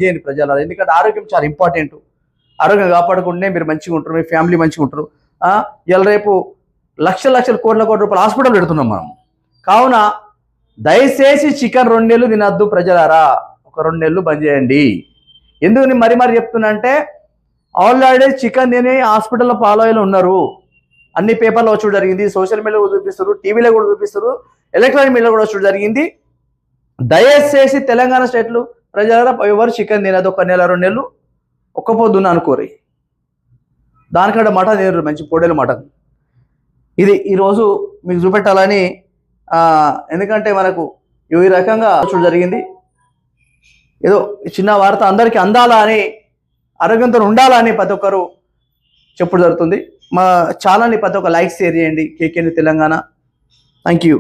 చేయండి ప్రజలు, ఎందుకంటే ఆరోగ్యం చాలా ఇంపార్టెంట్. ఆరోగ్యం కాపాడుకుంటే మీరు మంచిగా ఉంటారు, మీ ఫ్యామిలీ మంచిగా ఉంటారు. ఇలా రేపు లక్షల లక్షల కోట్ల కోట్ల రూపాయలు హాస్పిటల్ పెడుతున్నాం మనం. కావున దయచేసి చికెన్ 2 నెలలు తినద్దు ప్రజలారా, ఒక 2 నెలలు బంద్ చేయండి. ఎందుకు నేను మరి చెప్తున్నా అంటే, ఆల్రెడీ చికెన్ తిని హాస్పిటల్లో పాలయ్యలు ఉన్నారు. అన్ని పేపర్లో వచ్చి జరిగింది, సోషల్ మీడియాలో చూపిస్తారు, టీవీలో కూడా చూపిస్తారు, ఎలక్ట్రానిక్ మీడియాలో కూడా వచ్చి జరిగింది. దయచేసి తెలంగాణ స్టేట్లు ప్రజలారా ఎవరు చికెన్ తినదు. 1 నెల 2 నెలలు ఒక్క పొద్దున్న అనుకోరి. దానికంటే మటన్ తినరు, మంచి పొడేలు మటన్. ఇది ఈరోజు మీకు చూపెట్టాలని, ఎందుకంటే మనకు ఈ రకంగా చూడ జరిగింది. ఏదో చిన్న వార్త అందరికీ అందాలా అని, ఆరోగ్యంతో ఉండాలని ప్రతి ఒక్కరు చెప్పుడు జరుగుతుంది. మా ఛానల్ని ప్రతి ఒక్క లైక్ షేర్ చేయండి. కేకేని తెలంగాణ. Thank you.